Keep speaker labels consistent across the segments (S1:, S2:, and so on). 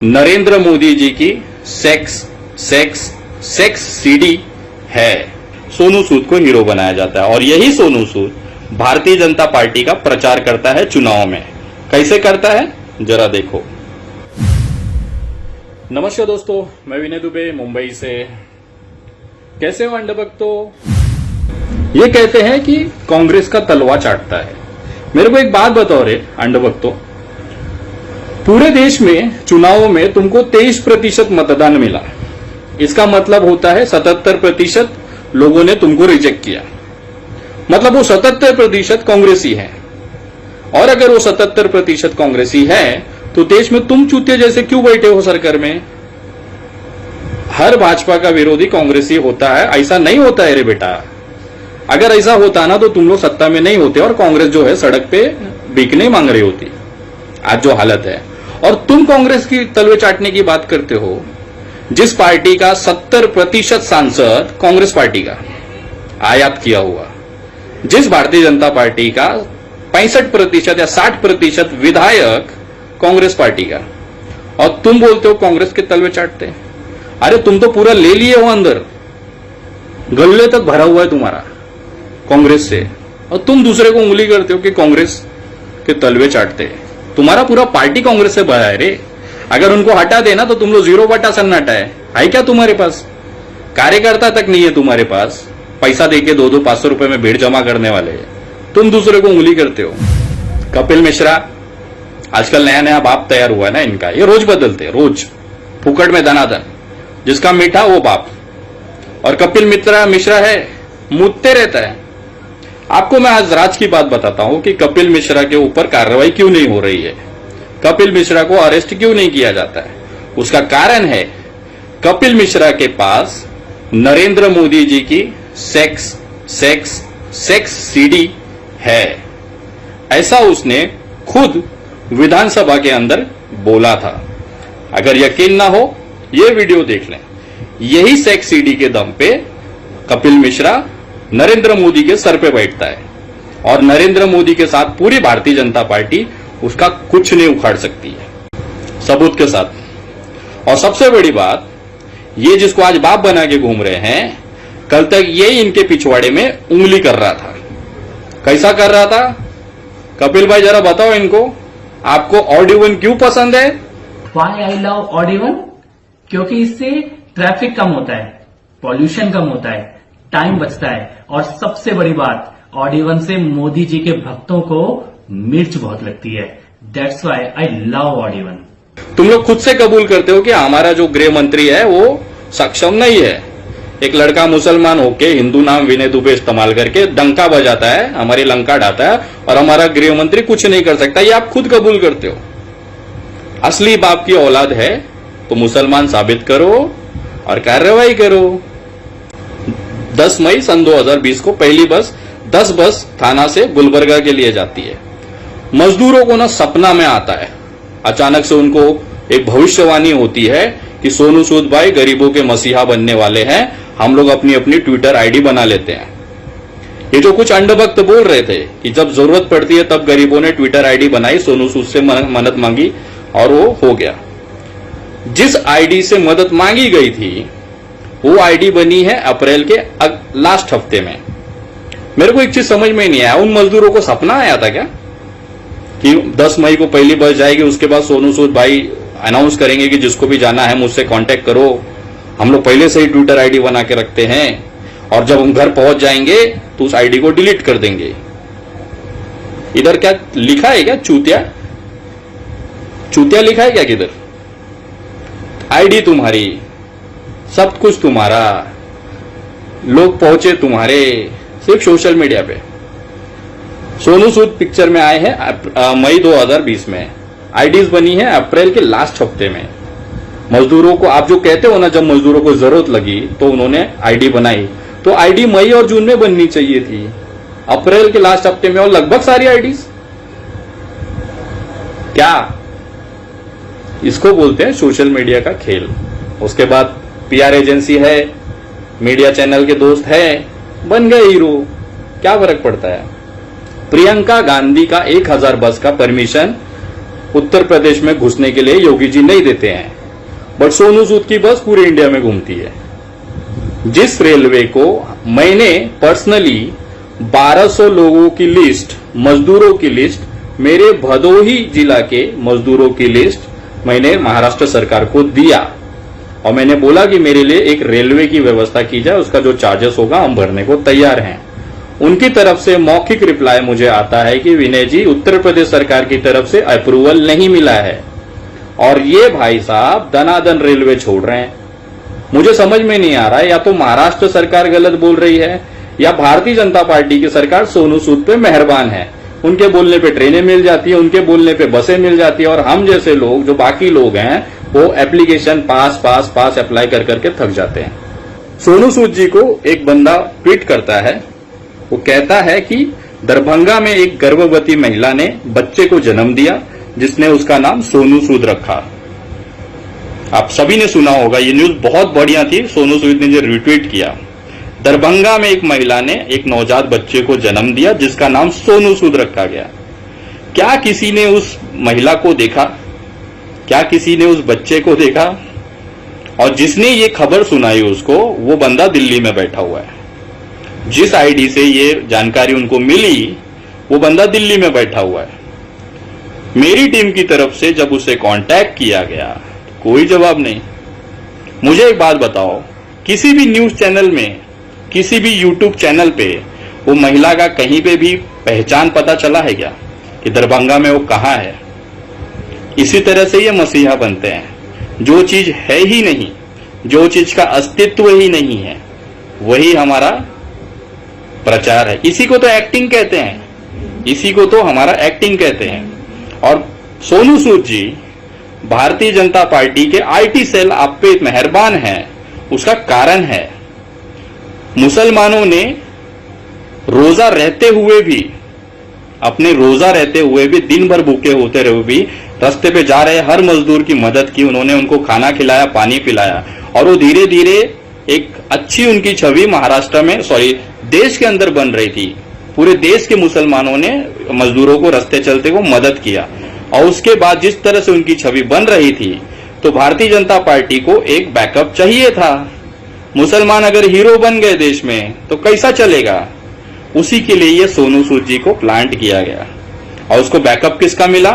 S1: नरेंद्र मोदी जी की sex sex sex CD है। सोनू सूद को हीरो बनाया जाता है और यही सोनू सूद भारतीय जनता पार्टी का प्रचार करता है चुनाव में। कैसे करता है जरा देखो। नमस्कार दोस्तों, मैं विनय दुबे मुंबई से। कैसे हो अंडभक्तों? ये कहते हैं कि कांग्रेस का तलवा चाटता है। मेरे को एक बात बताओ रे अंडभक्तों, पूरे देश में चुनावों में तुमको 23% मतदान मिला। इसका मतलब होता है 77% लोगों ने तुमको रिजेक्ट किया। मतलब वो 77% कांग्रेसी है। और अगर वो 77% कांग्रेसी है तो देश में तुम चूतिया जैसे क्यों बैठे हो सरकार में? हर भाजपा का विरोधी कांग्रेसी होता है, ऐसा नहीं होता है रे बेटा। अगर ऐसा होता ना तो तुम लोग सत्ता में नहीं होते और कांग्रेस जो है सड़क पे बिकने मांग रही होती। आज जो हालत है, और तुम कांग्रेस की तलवे चाटने की बात करते हो, जिस पार्टी का 70% सांसद कांग्रेस पार्टी का आयात किया हुआ, जिस भारतीय जनता पार्टी का 65% या 60% विधायक कांग्रेस पार्टी का, और तुम बोलते हो कांग्रेस के तलवे चाटते। अरे तुम तो पूरा ले लिए हो, अंदर गले तक भरा हुआ है तुम्हारा कांग्रेस से, और तुम दूसरे को उंगली करते हो कि कांग्रेस के तलवे चाटते हैं। तुम्हारा पूरा पार्टी कांग्रेस से भरा है रे। अगर उनको हटा देना तो तुम लोग 0 सन्नाटा है क्या तुम्हारे पास? कार्यकर्ता तक नहीं है तुम्हारे पास। पैसा देके 200-500 रुपए में भीड़ जमा करने वाले तुम दूसरे को उंगली करते हो। कपिल मिश्रा आजकल नया नया बाप तैयार हुआ है ना इनका, ये रोज बदलते, रोज फुकट में दनादन, जिसका मीठा वो बाप। और कपिल मिश्रा है, मुद्दते रहता है। आपको मैं आज राज की बात बताता हूं कि कपिल मिश्रा के ऊपर कार्रवाई क्यों नहीं हो रही है, कपिल मिश्रा को अरेस्ट क्यों नहीं किया जाता है। उसका कारण है कपिल मिश्रा के पास नरेंद्र मोदी जी की सेक्स सेक्स सेक्स सीडी है। ऐसा उसने खुद विधानसभा के अंदर बोला था। अगर यकीन ना हो ये वीडियो देख लें। यही सेक्स सीडी के दम पे कपिल मिश्रा नरेंद्र मोदी के सर पे बैठता है और नरेंद्र मोदी के साथ पूरी भारतीय जनता पार्टी उसका कुछ नहीं उखाड़ सकती है, सबूत के साथ। और सबसे बड़ी बात, ये जिसको आज बाप बना के घूम रहे हैं, कल तक ये इनके पिछवाड़े में उंगली कर रहा था। कैसा कर रहा था? कपिल भाई जरा बताओ इनको, आपको ऑडी-1 क्यों पसंद है?
S2: Why I love ऑडी-1? क्योंकि इससे ट्रैफिक कम होता है, पॉल्यूशन कम होता है, टाइम बचता है, और सबसे बड़ी बात, ऑडी-1 से मोदी जी के भक्तों को मिर्च बहुत लगती है। That's why I love ऑडी-1।
S1: तुम लोग खुद से कबूल करते हो कि हमारा जो गृह मंत्री है वो सक्षम नहीं है। एक लड़का मुसलमान होके हिंदू नाम विनय दुबे इस्तेमाल करके डंका बजाता है, हमारी लंका ढाता है, और हमारा गृह मंत्री कुछ नहीं कर सकता। ये आप खुद कबूल करते हो। असली बाप की औलाद है तो मुसलमान साबित करो और कार्रवाई करो। 10 मई सन 2020 को पहली बस 10 बस थाना से गुलबर्गा के लिए जाती है। मजदूरों को ना सपना में आता है, अचानक से उनको एक भविष्यवाणी होती है कि सोनू सूद भाई गरीबों के मसीहा बनने वाले हैं, हम लोग अपनी अपनी ट्विटर आईडी बना लेते हैं। ये जो कुछ अंडभक्त बोल रहे थे कि जब जरूरत पड़ती है तब गरीबों ने ट्विटर आईडी बनाई, सोनू सूद से मदद मांगी और वो हो गया। जिस आईडी से मदद मांगी गई थी वो आईडी बनी है अप्रैल के लास्ट हफ्ते में। मेरे को एक चीज समझ में नहीं आया, उन मजदूरों को सपना आया था क्या कि 10 मई को पहली बस जाएगी, उसके बाद सोनू सूद भाई अनाउंस करेंगे कि जिसको भी जाना है मुझसे कांटेक्ट करो, हम लोग पहले से ही ट्विटर आईडी बना के रखते हैं, और जब हम घर पहुंच जाएंगे तो उस आईडी को डिलीट कर देंगे। इधर क्या लिखा है क्या? चूतिया चूतिया लिखा है क्या किधर? आईडी तुम्हारी, सब कुछ तुम्हारा, लोग पहुंचे तुम्हारे सिर्फ सोशल मीडिया पे। सोनू सूद पिक्चर में आए हैं मई 2020 में, आईडीज बनी है अप्रैल के लास्ट हफ्ते में। मजदूरों को आप जो कहते हो ना, जब मजदूरों को जरूरत लगी तो उन्होंने आईडी बनाई, तो आईडी मई और जून में बननी चाहिए थी, अप्रैल के लास्ट हफ्ते में, और लगभग सारी आईडीज। क्या इसको बोलते हैं सोशल मीडिया का खेल। उसके बाद पीआर एजेंसी है, मीडिया चैनल के दोस्त है, बन गए हीरो। क्या फर्क पड़ता है? प्रियंका गांधी का 1000 बस का परमिशन उत्तर प्रदेश में घुसने के लिए योगी जी नहीं देते हैं, बट सोनू सूद की बस पूरे इंडिया में घूमती है। जिस रेलवे को मैंने पर्सनली 1200 लोगों की लिस्ट, मजदूरों की लिस्ट, मेरे भदोही जिला के मजदूरों की लिस्ट मैंने महाराष्ट्र सरकार को दिया और मैंने बोला कि मेरे लिए एक रेलवे की व्यवस्था की जाए, उसका जो चार्जेस होगा हम भरने को तैयार हैं। उनकी तरफ से मौखिक रिप्लाई मुझे आता है कि विनय जी, उत्तर प्रदेश सरकार की तरफ से अप्रूवल नहीं मिला है और ये भाई साहब दनादन रेलवे छोड़ रहे हैं। मुझे समझ में नहीं आ रहा है, या तो महाराष्ट्र सरकार गलत बोल रही है या भारतीय जनता पार्टी की सरकार सोनू सूद पे मेहरबान है। उनके बोलने पे ट्रेनें मिल जाती है, उनके बोलने पे बसें मिल जाती है और हम जैसे लोग, जो बाकी लोग हैं, वो एप्लीकेशन पास अप्लाई कर करके थक जाते हैं। सोनू सूद जी को एक बंदा ट्वीट करता है, वो कहता है कि दरभंगा में एक गर्भवती महिला ने बच्चे को जन्म दिया जिसने उसका नाम सोनू सूद रखा। आप सभी ने सुना होगा, ये न्यूज बहुत बढ़िया थी, सोनू सूद ने जो रिट्वीट किया। दरभंगा में एक महिला ने एक नवजात बच्चे को जन्म दिया जिसका नाम सोनू सूद रखा गया। क्या किसी ने उस महिला को देखा? क्या किसी ने उस बच्चे को देखा? और जिसने ये खबर सुनाई उसको, वो बंदा दिल्ली में बैठा हुआ है। जिस आईडी से ये जानकारी उनको मिली, वो बंदा दिल्ली में बैठा हुआ है। मेरी टीम की तरफ से जब उसे कांटेक्ट किया गया, कोई जवाब नहीं। मुझे एक बात बताओ, किसी भी न्यूज चैनल में, किसी भी यूट्यूब चैनल पे वो महिला का कहीं पे भी पहचान पता चला है क्या कि दरभंगा में वो कहां है? इसी तरह से ये मसीहा बनते हैं। जो चीज है ही नहीं, जो चीज का अस्तित्व ही नहीं है, वही हमारा प्रचार है। इसी को तो एक्टिंग कहते हैं, इसी को तो हमारा एक्टिंग कहते हैं। और सोनू सूद जी भारतीय जनता पार्टी के आईटी सेल आप पे मेहरबान है, उसका कारण है मुसलमानों ने रोजा रहते हुए भी, अपने रोजा रहते हुए भी, दिन भर भूखे होते रहे भी, रास्ते पे जा रहे हर मजदूर की मदद की। उन्होंने उनको खाना खिलाया, पानी पिलाया और वो धीरे धीरे एक अच्छी उनकी छवि महाराष्ट्र में, देश के अंदर बन रही थी। पूरे देश के मुसलमानों ने मजदूरों को रास्ते चलते को मदद किया और उसके बाद जिस तरह से उनकी छवि बन रही थी, तो भारतीय जनता पार्टी को एक बैकअप चाहिए था। मुसलमान अगर हीरो बन गए देश में तो कैसा चलेगा? उसी के लिए ये सोनू सूद जी को प्लांट किया गया और उसको बैकअप किसका मिला?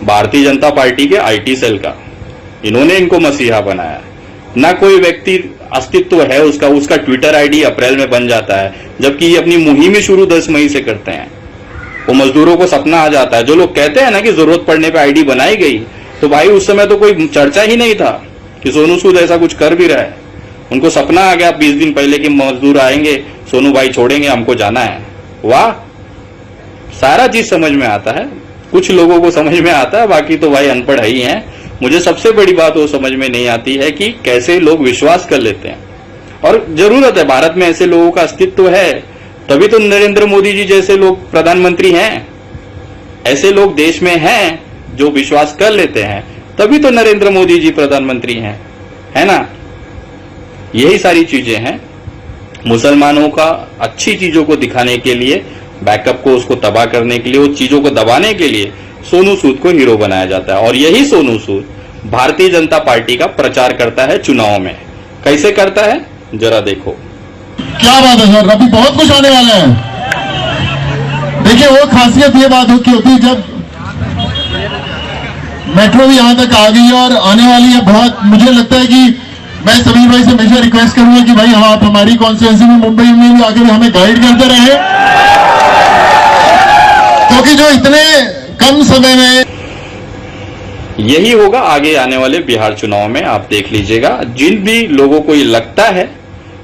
S1: भारतीय जनता पार्टी के आईटी सेल का। इन्होंने इनको मसीहा बनाया। ना कोई व्यक्ति अस्तित्व है उसका, उसका ट्विटर आईडी अप्रैल में बन जाता है, जबकि ये अपनी मुहिम शुरू 10 मई से करते हैं। वो मजदूरों को सपना आ जाता है। जो लोग कहते हैं ना कि जरूरत पड़ने पे आईडी बनाई गई, तो भाई उस समय तो कोई चर्चा ही नहीं था कि सोनू सूद ऐसा कुछ कर भी रहा है। उनको सपना आ गया 20 दिन पहले कि मजदूर आएंगे, सोनू भाई छोड़ेंगे, हमको जाना है। वाह, सारा चीज समझ में आता है। कुछ लोगों को समझ में आता है, बाकी तो भाई अनपढ़ ही हैं। मुझे सबसे बड़ी बात वो समझ में नहीं आती है कि कैसे लोग विश्वास कर लेते हैं। और जरूरत है, भारत में ऐसे लोगों का अस्तित्व है, तभी तो नरेंद्र मोदी जी जैसे लोग प्रधानमंत्री हैं। ऐसे लोग देश में हैं जो विश्वास कर लेते हैं, तभी तो नरेंद्र मोदी जी प्रधानमंत्री हैं, है ना? यही सारी चीजें हैं। मुसलमानों का अच्छी चीजों को दिखाने के लिए, बैकअप को उसको तबाह करने के लिए, उस चीजों को दबाने के लिए सोनू सूद को हीरो बनाया जाता है। और यही सोनू सूद भारतीय जनता पार्टी का प्रचार करता है चुनाव में। कैसे करता है जरा देखो।
S3: क्या बात है सर, अभी बहुत कुछ आने वाला है। देखिए, वो खासियत ये बात होती है जब मेट्रो भी यहां तक आ गई और आने वाली है बहुत। मुझे लगता है कि मैं सभी भाई से हमेशा रिक्वेस्ट करूंगा कि भाई हम आप हमारी कॉन्स्टिट्यूंसी में मुंबई में भी आकर हमें गाइड करते रहे, क्योंकि जो इतने कम समय में
S1: यही होगा आगे आने वाले बिहार चुनाव में। आप देख लीजिएगा, जिन भी लोगों को ये लगता है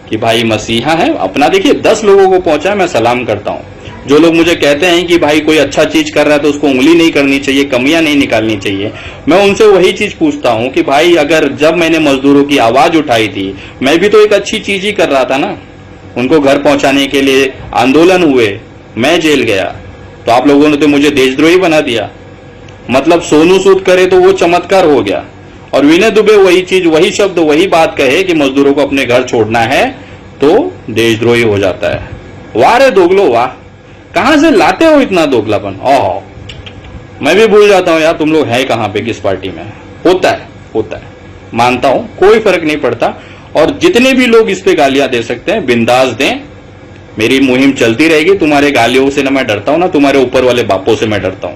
S1: कि भाई मसीहा है अपना, देखिए 10 लोगों को पहुंचा, मैं सलाम करता हूं। जो लोग मुझे कहते हैं कि भाई कोई अच्छा चीज कर रहा है तो उसको उंगली नहीं करनी चाहिए, कमियां नहीं निकालनी चाहिए, मैं उनसे वही चीज पूछता हूं कि भाई अगर जब मैंने मजदूरों की आवाज उठाई थी, मैं भी तो एक अच्छी चीज ही कर रहा था ना। उनको घर पहुंचाने के लिए आंदोलन हुए, मैं जेल गया, तो आप लोगों ने तो मुझे देशद्रोही बना दिया। मतलब सोनू सूद करे तो वो चमत्कार हो गया, और विनय दुबे वही चीज, वही शब्द, वही बात कहे कि मजदूरों को अपने घर छोड़ना है तो देशद्रोही हो जाता है। वाह रे दोगलो वाह, कहां से लाते हो इतना दोगलापन? ओह, मैं भी भूल जाता हूं यार तुम लोग हैं कहां पे, किस पार्टी में। होता है, मानता हूं, कोई फर्क नहीं पड़ता। और जितने भी लोग इस पे गालियां दे सकते हैं बिंदास दें, मेरी मुहिम चलती रहेगी। तुम्हारे गालियों से ना मैं डरता हूं, ना तुम्हारे ऊपर वाले बापों से मैं डरता हूं।